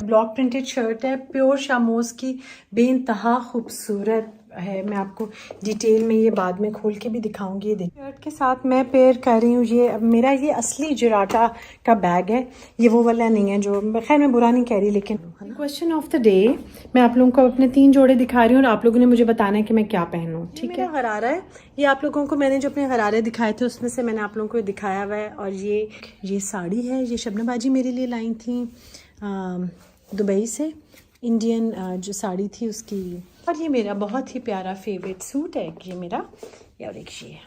Block printed shirt है, pure शामोज की, बेइंतहा खूबसूरत है। मैं आपको डिटेल में ये बाद में खोल के भी दिखाऊंगी। ये देखिए शर्ट के साथ मैं पेयर कर रही हूँ ये मेरा ये असली जिराटा का बैग है, ये वो वाला नहीं है जो, खैर मैं बुरा नहीं कह रही। लेकिन क्वेश्चन ऑफ द डे, मैं आप लोगों को अपने 3 जोड़े दिखा रही हूँ और आप लोगों ने मुझे बताना है कि मैं क्या पहनूँ। ठीक है, गरारा है ये, आप लोगों को मैंने जो अपने गरारे दिखाए थे उसमें से मैंने आप लोगों को दिखाया हुआ है। और ये साड़ी है, ये शबनम बाजी मेरे लिए लाई थी दुबई से, इंडियन जो साड़ी थी उसकी। और ये मेरा बहुत ही प्यारा फेवरेट सूट है, ये मेरा, और एक ये है।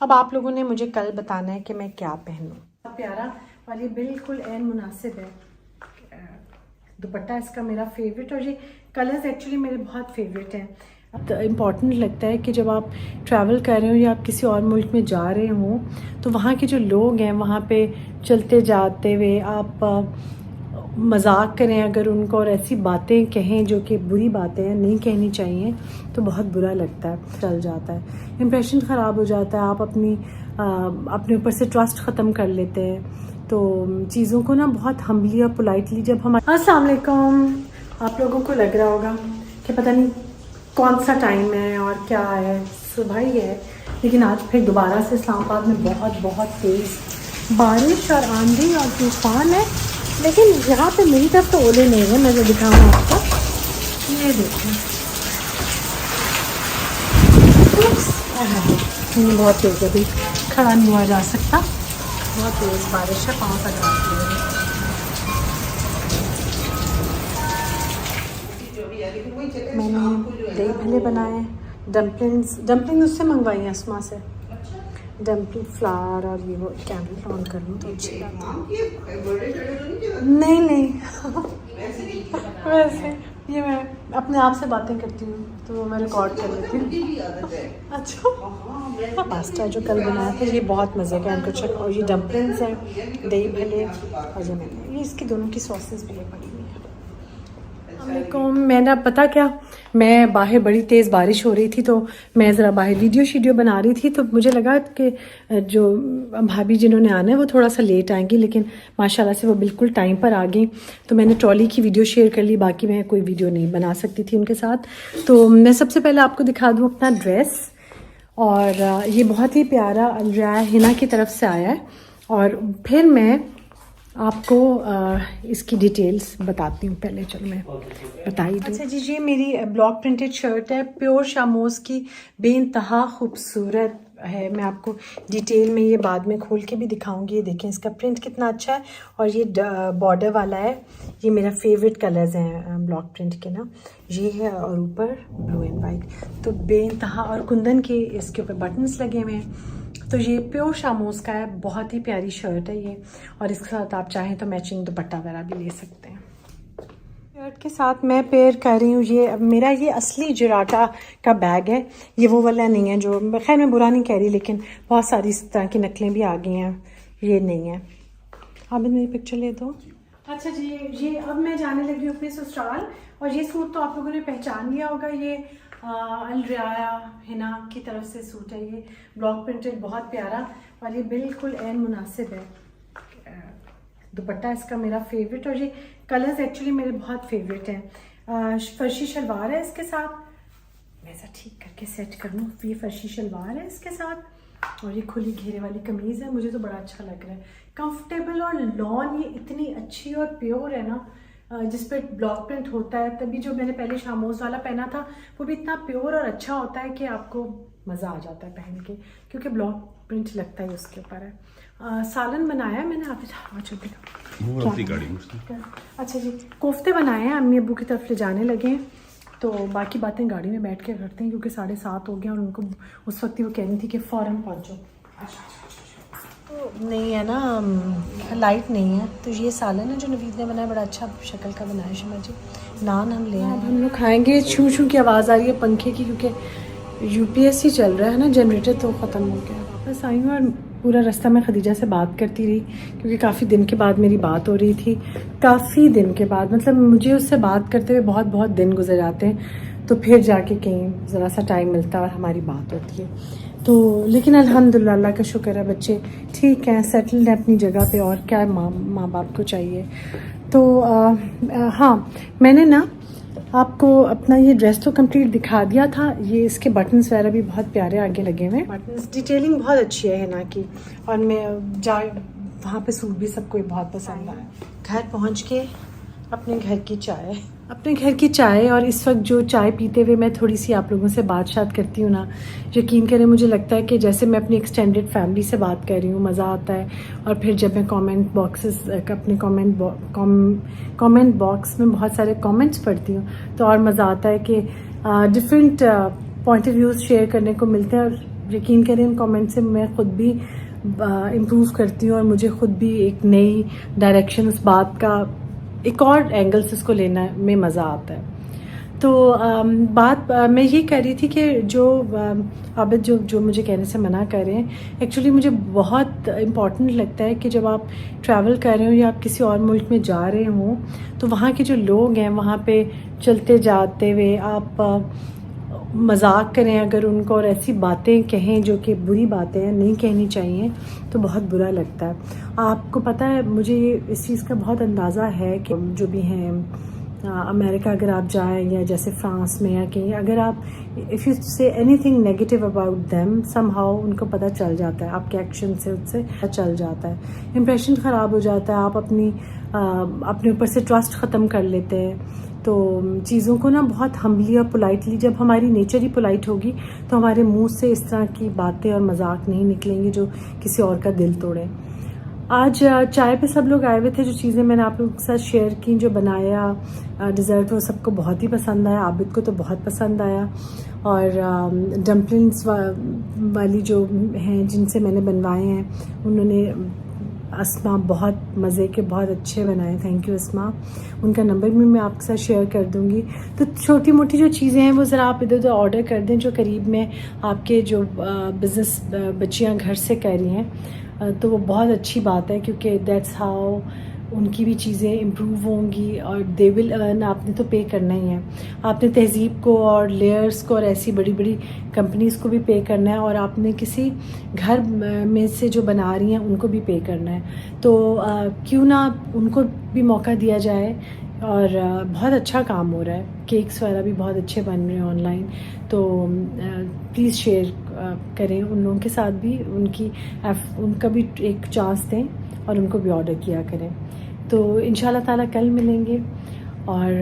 अब आप लोगों ने मुझे कल बताना है कि मैं क्या पहनूं। प्यारा और ये बिल्कुल ऐन मुनासिब है, दुपट्टा इसका मेरा फेवरेट, और ये कलर्स एक्चुअली मेरे बहुत फेवरेट हैं। तो इम्पॉर्टेंट लगता है कि जब आप ट्रैवल कर रहे हो या आप किसी और मुल्क में जा रहे हो तो वहाँ के जो लोग हैं वहाँ पे चलते जाते हुए आप मजाक करें अगर उनको, और ऐसी बातें कहें जो कि बुरी बातें हैं, नहीं कहनी चाहिए, तो बहुत बुरा लगता है, चल जाता है, इंप्रेशन ख़राब हो जाता है, आप अपने ऊपर से ट्रस्ट ख़त्म कर लेते हैं। तो चीज़ों को ना बहुत हम्बली और पोलाइटली जब हम अस्सलाम वालेकुम, आप लोगों को लग रहा होगा कि पता नहीं कौन सा टाइम है और क्या है, सुबह ही है, लेकिन आज फिर दोबारा से इस्लामाबाद में बहुत तेज़ बारिश और आंधी और तूफ़ान है। लेकिन यहाँ पे मेरी तरफ तो ओले नहीं है, मैं जो दिखाऊँ आपको, ये देखिए बहुत तेज़ है, अभी खड़ा नहीं हुआ जा सकता, बहुत तेज़ बारिश है, पाँव तक आती है। मैंने दही भल्ले बनाए, डम्पलिंग उससे मंगवाई हैं असमा से, डम्पलिंग फ्लावर, और ये वो कैंडल ऑन कर लूँ तो अच्छी बात है। नहीं वैसे ये मैं अपने आप से बातें करती हूँ तो मैं रिकॉर्ड कर लेती हूँ। अच्छा पास्ता जो कल बनाया था ये बहुत मज़े का है, और ये डम्पलिंग्स हैं, दही भल्ले, और जो मैंने ये इसकी दोनों की सॉसेस भी है पड़ी हुई है। मैंने पता क्या, मैं बाहर बड़ी तेज़ बारिश हो रही थी तो मैं ज़रा बाहर वीडियो बना रही थी, तो मुझे लगा कि जो भाभी जिन्होंने आना है वो थोड़ा सा लेट आएंगी, लेकिन माशाल्लाह से वो बिल्कुल टाइम पर आ गई। तो मैंने ट्रॉली की वीडियो शेयर कर ली, बाकी मैं कोई वीडियो नहीं बना सकती थी उनके साथ। तो मैं सबसे पहले आपको दिखा दूँ अपना ड्रेस, और ये बहुत ही प्यारा अलराया हिना की तरफ से आया है, और फिर मैं आपको इसकी डिटेल्स बताती हूँ। पहले चलो मैं बताई दूँ। अच्छा जी, ये मेरी ब्लॉक प्रिंटेड शर्ट है, प्योर शामोज की, बेइंतहा खूबसूरत है। मैं आपको डिटेल में ये बाद में खोल के भी दिखाऊंगी। ये देखें इसका प्रिंट कितना अच्छा है, और ये बॉर्डर वाला है, ये मेरा फेवरेट कलर्स हैं ब्लॉक प्रिंट के ना, ये है, और ऊपर ब्लू एंड वाइट, तो बेइंतहा, और कुंदन के इसके ऊपर बटन्स लगे हुए हैं। तो ये प्योर शामोज का है, बहुत ही प्यारी शर्ट है ये, और इसके साथ आप चाहें तो मैचिंग दुपट्टा वगैरह भी ले सकते हैं। शर्ट के साथ मैं पेयर कर रही हूँ ये मेरा ये असली जिराटा का बैग है, ये वो वाला नहीं है जो, खैर मैं बुरा नहीं कह रही, लेकिन बहुत सारी इस तरह की नकलें भी आ गई हैं, ये नहीं है। आप मेरी पिक्चर ले दो। अच्छा जी, ये अब मैं जाने लगी हूँ अपने ससुराल, और ये सूट तो आप लोगों ने पहचान लिया होगा, ये अलराया हिना की तरफ से सूट है, ये ब्लॉक प्रिंटेड बहुत प्यारा, और ये बिल्कुल ऐन मुनासिब है, दुपट्टा इसका मेरा फेवरेट, और ये कलर्स एक्चुअली मेरे बहुत फेवरेट हैं। फर्शी शलवार है इसके साथ, मैं ऐसा ठीक करके सेट कर लूँ, ये फर्शी शलवार है इसके साथ, और ये खुली घेरे वाली कमीज़ है, मुझे तो बड़ा अच्छा लग रहा है, कंफर्टेबल और लॉन, ये इतनी अच्छी और प्योर है ना, जिस पे ब्लॉक प्रिंट होता है। तभी जो मैंने पहले शामोज वाला पहना था वो भी इतना प्योर और अच्छा होता है कि आपको मज़ा आ जाता है पहन के, क्योंकि ब्लॉक प्रिंट लगता है उसके ऊपर है। सालन बनाया है मैंने, आप अच्छा जी, कोफ्ते बनाए हैं, अम्मी अब्बू की तरफ ले जाने लगे हैं, तो बाकी बातें गाड़ी में बैठ के करते हैं, क्योंकि 7:30 हो गया, और उनको उस वक्त ही वो कह रही थी कि फ़ौरन पहुँचो। तो नहीं है ना, लाइट नहीं है। तो ये सालन है जो नवीद ने बनाया, बड़ा अच्छा शक्ल का बनाया शिमा जी। नान हम ले आए, हम लोग खाएंगे। छू छू की आवाज़ आ रही है पंखे की, क्योंकि यूपीएससी चल रहा है ना, जनरेटर तो ख़त्म हो गया। वापस आई हूँ और पूरा रास्ता मैं खदीजा से बात करती रही, क्योंकि काफ़ी दिन के बाद मेरी बात हो रही थी। काफ़ी दिन के बाद, मतलब मुझे उससे बात करते हुए बहुत बहुत दिन गुजर जाते हैं, तो फिर जाके कहीं ज़रा सा टाइम मिलता है और हमारी बात होती है। तो लेकिन अल्हम्दुलिल्लाह, अल्लाह का शुक्र है, बच्चे ठीक हैं, सेटल्ड हैं अपनी जगह पे, और क्या माँ बाप को चाहिए। तो हाँ, मैंने ना आपको अपना ये ड्रेस तो कंप्लीट दिखा दिया था। ये इसके बटन्स वगैरह भी बहुत प्यारे आगे लगे हुए हैं, बटन्स डिटेलिंग बहुत अच्छी है हिना की, और मैं वहाँ पे सूट भी सबको बहुत पसंद आया। घर पहुँच के अपने घर की चाय, और इस वक्त जो चाय पीते हुए मैं थोड़ी सी आप लोगों से बात करती हूँ ना, यकीन करें मुझे लगता है कि जैसे मैं अपनी एक्सटेंडेड फैमिली से बात कर रही हूँ, मज़ा आता है। और फिर जब मैं अपने कमेंट बॉक्स में बहुत सारे कमेंट्स पढ़ती हूँ, तो और मज़ा आता है कि different point of views share करने को मिलते हैं। और यकीन करें इन कमेंट से मैं ख़ुद भी इम्प्रूव करती हूँ, और मुझे ख़ुद भी एक नई डायरेक्शन, उस बात का एक और एंगल से उसको लेना में मज़ा आता है। तो बात मैं ये कह रही थी कि जो आबिद जो मुझे कहने से मना कर रहे हैं, एक्चुअली मुझे बहुत इम्पॉर्टेंट लगता है कि जब आप ट्रैवल कर रहे हो या आप किसी और मुल्क में जा रहे हो, तो वहाँ के जो लोग हैं, वहाँ पे चलते जाते हुए आप मजाक करें अगर उनको, और ऐसी बातें कहें जो कि बुरी बातें हैं, नहीं कहनी चाहिए, तो बहुत बुरा लगता है। आपको पता है, मुझे इस चीज़ का बहुत अंदाज़ा है कि जो भी हैं अमेरिका अगर आप जाएं, या जैसे फ्रांस में या कहीं, अगर आप if you say anything negative about them, somehow उनको पता चल जाता है, आपके एक्शन से उससे पता चल जाता है, इंप्रेशन ख़राब हो जाता है, आप अपने ऊपर से ट्रस्ट ख़त्म कर लेते हैं। तो चीज़ों को ना बहुत हम्बली और पोलाइटली, जब हमारी नेचर ही पोलाइट होगी, तो हमारे मुंह से इस तरह की बातें और मजाक नहीं निकलेंगे जो किसी और का दिल तोड़े। आज चाय पे सब लोग आए हुए थे, जो चीज़ें मैंने आप लोगों के साथ शेयर की, जो बनाया डिज़र्ट, वो सबको बहुत ही पसंद आया। आबिद को तो बहुत पसंद आया। और डम्पलिंग्स वाली जो हैं जिनसे मैंने बनवाए हैं, उन्होंने अस्मा बहुत मज़े के, बहुत अच्छे बनाए। थैंक यू अस्मा। उनका नंबर भी मैं आपके साथ शेयर कर दूंगी। तो छोटी मोटी जो चीज़ें हैं वो ज़रा आप इधर उधर ऑर्डर कर दें, जो करीब में आपके जो बिज़नेस बच्चियां घर से कर रही हैं, तो वो बहुत अच्छी बात है, क्योंकि दैट्स हाउ उनकी भी चीज़ें इम्प्रूव होंगी, और दे विल अर्न। आपने तो पे करना ही है, आपने तहज़ीब को और लेयर्स को और ऐसी बड़ी बड़ी कंपनीज़ को भी पे करना है, और आपने किसी घर में से जो बना रही हैं उनको भी पे करना है। तो क्यों ना उनको भी मौका दिया जाए। और बहुत अच्छा काम हो रहा है, केक्स वगैरह भी बहुत अच्छे बन रहे हैं ऑनलाइन। तो प्लीज़ शेयर करें उन लोगों के साथ भी, उनका भी एक चांस दें और उनको भी ऑर्डर किया करें। तो इंशाल्लाह ताला कल मिलेंगे। और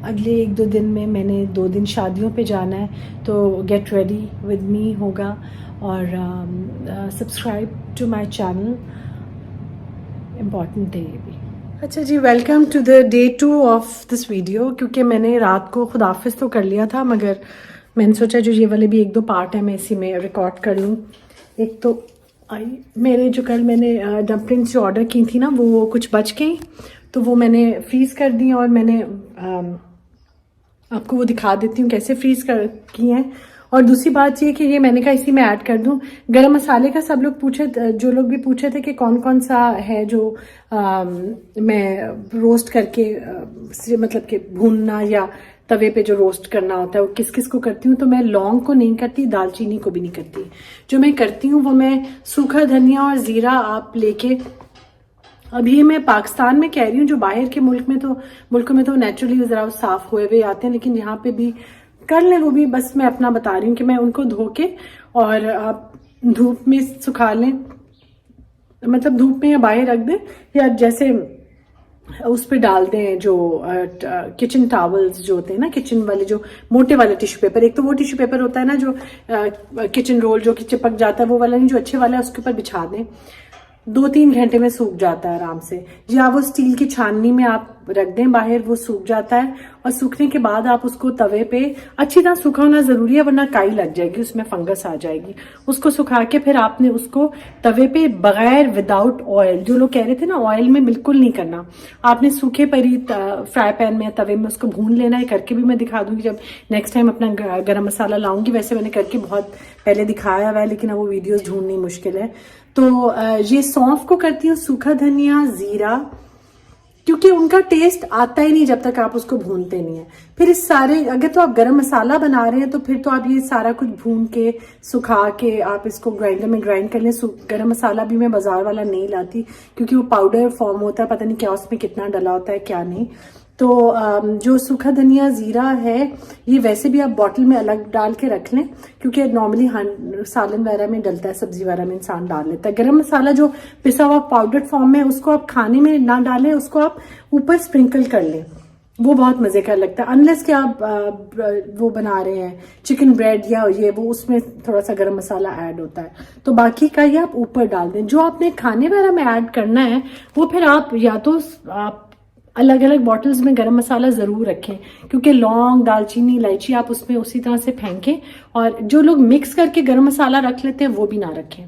अगले 1-2 दिन में मैंने 2 दिन शादियों पे जाना है, तो गेट रेडी विद मी होगा। और subscribe to my channel, important है ये भी। अच्छा जी, welcome to the day 2 of this video. क्योंकि मैंने रात को खुदाफिज तो कर लिया था, मगर मैंने सोचा जो ये वाले भी 1-2 पार्ट है मैं इसी में रिकॉर्ड कर लूँ। एक तो मेरे जो कल मैंने डम्पलिंग्स जो ऑर्डर की थी ना, वो कुछ बच गई, तो वो मैंने फ्रीज़ कर दी। और मैंने आपको वो दिखा देती हूँ कैसे फ्रीज़ की हैं। और दूसरी बात ये कि ये मैंने कहा इसी में ऐड कर दूं। गरम मसाले का सब लोग जो लोग भी पूछे थे कि कौन कौन सा है जो मैं रोस्ट करके मतलब कि भूनना या तवे पे जो रोस्ट करना होता है वो किस किस को करती हूँ। तो मैं लौंग को नहीं करती, दालचीनी को भी नहीं करती। जो मैं करती हूँ वो मैं सूखा धनिया और ज़ीरा आप लेके, अब ये मैं पाकिस्तान में कह रही हूँ, जो बाहर के मुल्कों में तो नेचुरली ज़रा साफ हुए हुए आते हैं, लेकिन यहाँ पे भी कर लें वो भी। बस मैं अपना बता रही हूँ कि मैं उनको धो के और आप धूप में सुखा लें, मतलब धूप में या बाहर रख दें, या जैसे उस पर डाल दें जो किचन टॉवल्स जो होते हैं ना, किचन वाले जो मोटे वाले टिश्यू पेपर। एक तो वो टिश्यू पेपर होता है ना जो किचन रोल जो कि चिपक जाता है, वो वाला नहीं, जो अच्छे वाला है उसके ऊपर बिछा दें। 2-3 घंटे में सूख जाता है आराम से। या वो स्टील की छाननी में आप रख दें बाहर, वो सूख जाता है और सूखने के बाद आप उसको तवे पे अच्छी तरह सूखा होना जरूरी है, वरना काई लग जाएगी, उसमें फंगस आ जाएगी। उसको सुखा के फिर आपने उसको तवे पे बगैर विदाउट ऑयल, जो लोग कह रहे थे ना ऑयल में बिल्कुल नहीं करना, आपने सूखे पर ही फ्राई पैन में तवे में उसको भून लेना है। करके भी मैं दिखा दूंगी जब नेक्स्ट टाइम अपना गरम मसाला लाऊंगी। वैसे मैंने करके बहुत पहले दिखाया हुआ है, लेकिन अब वो वीडियोस ढूंढनी मुश्किल है। तो ये सौंफ को करती हूँ, सूखा धनिया, जीरा, क्योंकि उनका टेस्ट आता ही नहीं जब तक आप उसको भूनते नहीं है। फिर इस सारे, अगर तो आप गरम मसाला बना रहे हैं तो फिर तो आप ये सारा कुछ भून के सुखा के आप इसको ग्राइंडर में ग्राइंड कर लें। गरम मसाला भी मैं बाजार वाला नहीं लाती, क्योंकि वो पाउडर फॉर्म होता है, पता नहीं क्या उसमें कितना डला होता है क्या नहीं। तो जो सूखा धनिया, जीरा है, ये वैसे भी आप बॉटल में अलग डाल के रख लें, क्योंकि नॉर्मली सालन वगैरह में डलता है, सब्जी वगैरह में इंसान डाल लेता है। गरम मसाला जो पिसा हुआ पाउडर फॉर्म में, उसको आप खाने में ना डालें, उसको आप ऊपर स्प्रिंकल कर लें, वो बहुत मजे का लगता है। अनलेस कि आप वो बना रहे हैं चिकन ब्रेड या ये वो, उसमें थोड़ा सा गरम मसाला ऐड होता है, तो बाकी का ये आप ऊपर डाल दें। जो आपने खाने वगैरह में ऐड करना है वो फिर आप या तो आप अलग अलग बॉटल्स में गरम मसाला जरूर रखें, क्योंकि लौंग, दालचीनी, इलायची आप उसमें उसी तरह से फेंकें। और जो लोग मिक्स करके गरम मसाला रख लेते हैं वो भी ना रखें।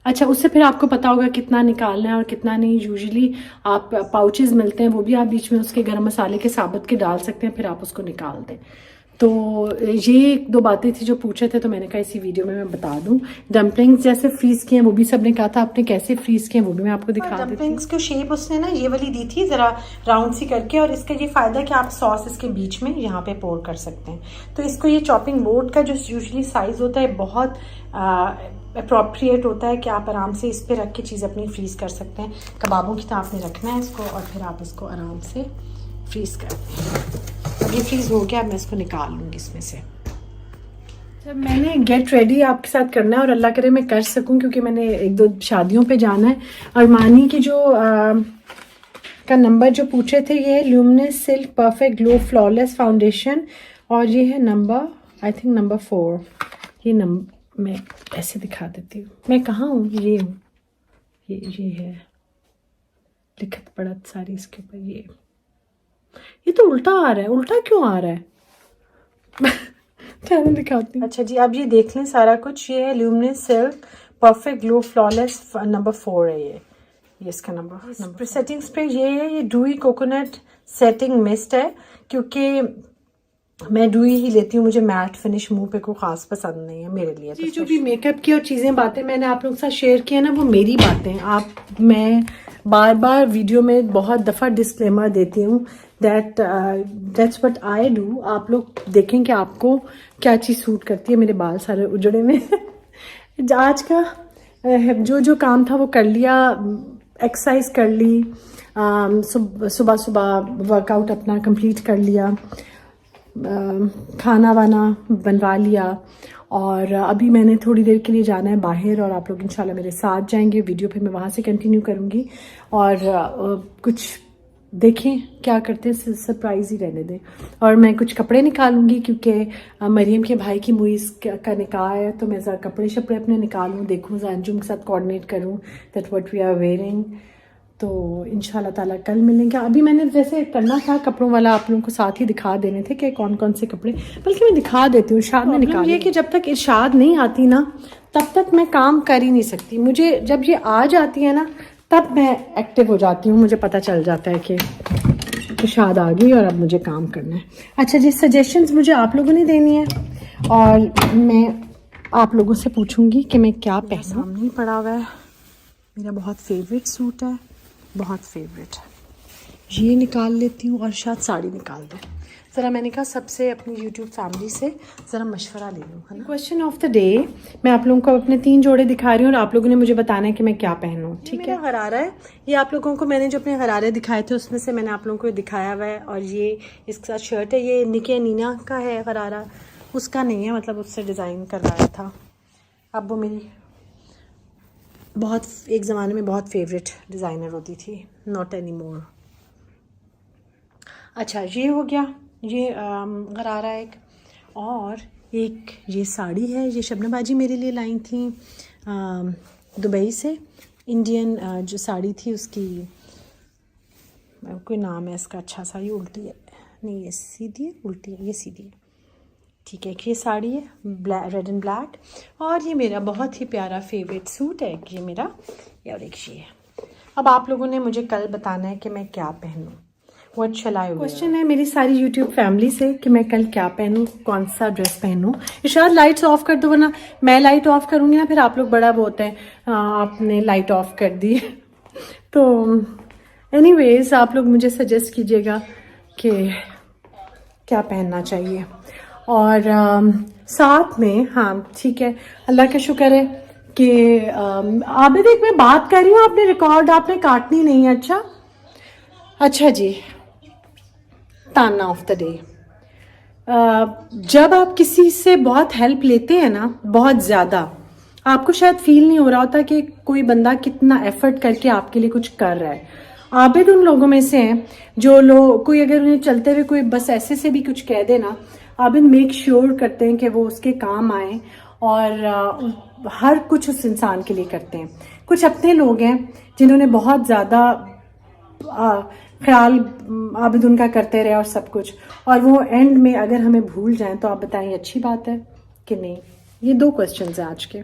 अच्छा, उससे फिर आपको पता होगा कितना निकालना है और कितना नहीं। यूजुअली आप पाउचेस मिलते हैं, वो भी आप बीच में उसके गरम मसाले के साबुत के डाल सकते हैं, फिर आप उसको निकाल दें। तो ये 1-2 बातें थी जो पूछे थे, तो मैंने कहा इसी वीडियो में मैं बता दूं। डम्पलिंग्स जैसे फ्रीज किए, वो भी सबने कहा था आपने कैसे फ्रीज किए, वो भी मैं आपको दिखा देती हूँ। डम्पलिंग्स को शेप उसने ना ये वाली दी थी, जरा राउंड सी करके, और इसका ये फायदा कि आप सॉस इसके बीच में यहाँ पे पोर कर सकते हैं। तो इसको ये चॉपिंग बोर्ड का जो यूजुअली साइज होता है बहुत अप्रोप्रिएट होता है कि आप आराम से इस पे रख के चीज़ अपनी फ्रीज कर सकते हैं। कबाबों की तरह आपने रखना है इसको, और फिर आप इसको आराम से फ्रीज कर दें। अब ये फ्रीज हो गया, मैं इसको निकाल लूँगी इसमें से। जब मैंने गेट रेडी आपके साथ करना है, और अल्लाह करे मैं कर सकूं, क्योंकि मैंने 1-2 शादियों पे जाना है। अरमानी की जो का नंबर जो पूछे थे, ये है luminous silk perfect glow flawless foundation, और ये है नंबर, आई थिंक नंबर 4। ये नंबर मैं ऐसे दिखा देती हूँ, मैं कहाँ हूँ, ये हूँ, ये है लिखत पढ़त सारी इसके ऊपर। ये तो उल्टा आ रहा है, उल्टा क्यों आ रहा है? क्या दिखाती हूँ। अच्छा जी, अब ये देख लें सारा कुछ। ये है luminous silk perfect glow flawless number 4 है ये इसका नंबर। सेटिंग स्प्रे ये है, ये डूई कोकोनट सेटिंग मिस्ट है, क्योंकि मैं डूई ही लेती हूँ, मुझे मैट फिनिश मुंह पे कोई खास पसंद नहीं है मेरे लिए। तो जो भी मेकअप की और चीज़ें बातें मैंने आप लोगों के साथ शेयर किया ना, वो मेरी बातें। मैं बार बार वीडियो में बहुत दफ़ा डिस्क्लेमर देती हूँ दैट्स व्हाट आई डू। आप लोग देखें कि आपको क्या चीज़ सूट करती है। मेरे बाल सारे उजड़े में आज का जो काम था वो कर लिया, एक्सरसाइज कर ली, सुबह सुबह वर्कआउट अपना कंप्लीट कर लिया, खाना वाना बनवा लिया, और अभी मैंने थोड़ी देर के लिए जाना है बाहर, और आप लोग इंशाल्लाह मेरे साथ जाएंगे। वीडियो फिर मैं वहाँ से कंटिन्यू करूँगी, और कुछ देखें क्या करते हैं, सरप्राइज ही रहने दें। और मैं कुछ कपड़े निकालूंगी, क्योंकि मरियम के भाई की मुईज़ का निकाह है, तो मैं ज़रा कपड़े शपड़े अपने निकालूँ, देखूँ, अंजुम के साथ कोऑर्डिनेट करूँ that what we are wearing. तो इंशाल्लाह ताला कल मिलेंगे। अभी मैंने जैसे करना था कपड़ों वाला, आप लोगों को साथ ही दिखा देने थे कि कौन कौन से कपड़े, बल्कि मैं दिखा देती हूँ। इरशाद ने निकाल, ये कि जब तक इरशाद नहीं आती ना, तब तक मैं काम कर ही नहीं सकती। मुझे जब ये आ जाती है ना, तब मैं एक्टिव हो जाती हूँ, मुझे पता चल जाता है कि इरशाद आ गई और अब मुझे काम करना है। अच्छा जी, सजेशंस मुझे आप लोगों ने देनी है, और मैं आप लोगों से पूछूंगी कि मैं क्या पहनूं। सामने ही पड़ा हुआ है मेरा बहुत फेवरेट सूट है, बहुत फेवरेट। ये निकाल लेती हूँ, और शायद साड़ी निकाल दूँ। ज़रा मैंने कहा सबसे अपनी यूट्यूब फैमिली से ज़रा मशवरा ले लूँ, है ना। क्वेश्चन ऑफ द डे, मैं आप लोगों को अपने 3 जोड़े दिखा रही हूँ, और आप लोगों ने मुझे बताना है कि मैं क्या पहनूँ, ठीक है। गरारा है ये, आप लोगों को मैंने जो अपने गरारे दिखाए थे उसमें से मैंने आप लोगों को दिखाया हुआ है। और ये इसके साथ शर्ट है, ये निके नीना का है गरारा, उसका नहीं है, मतलब उससे डिज़ाइन करवाया था। अब वो मेरी बहुत एक ज़माने में बहुत फेवरेट डिज़ाइनर होती थी, नॉट एनी मोर। अच्छा, ये हो गया, ये गरारा एक, और एक ये साड़ी है, ये शबनम बाजी मेरे लिए लाई थी दुबई से। इंडियन जो साड़ी थी उसकी कोई नाम है इसका अच्छा सा, ये उल्टी है, नहीं ये सीधी है, उल्टी है, ये सीधी है। ठीक है, ये साड़ी है रेड एंड ब्लैक, और ये मेरा बहुत ही प्यारा फेवरेट सूट है ये मेरा, और एक ये है। अब आप लोगों ने मुझे कल बताना है कि मैं क्या पहनूं, what shall I wear. Question है मेरी सारी यूट्यूब फैमिली से कि मैं कल क्या पहनूं, कौन सा ड्रेस पहनूं। इरशाद लाइट्स ऑफ कर दो, वरना मैं लाइट ऑफ करूंगी ना फिर आप लोग बड़ा बोलते हैं आपने लाइट ऑफ कर दी। तो एनीवेज आप लोग मुझे सजेस्ट कीजिएगा कि क्या पहनना चाहिए। और साथ में हाँ ठीक है, अल्लाह का शुक्र है कि आबिद एक मैं बात कर रही हूँ, आपने रिकॉर्ड आपने काटनी नहीं है। अच्छा जी, ताना ऑफ द डे। जब आप किसी से बहुत हेल्प लेते हैं ना, बहुत ज़्यादा, आपको शायद फील नहीं हो रहा होता कि कोई बंदा कितना एफर्ट करके आपके लिए कुछ कर रहा है। आबिद उन लोगों में से हैं जो लोग, कोई अगर उन्हें चलते हुए कोई बस ऐसे से भी कुछ कह देना, आबिद मेक श्योर करते हैं कि वो उसके काम आए, और हर कुछ उस इंसान के लिए करते हैं। कुछ अपने लोग हैं जिन्होंने बहुत ज़्यादा ख्याल आबिद उनका करते रहे और सब कुछ, और वो एंड में अगर हमें भूल जाएं तो आप बताएं अच्छी बात है कि नहीं। ये 2 क्वेश्चंस हैं आज के।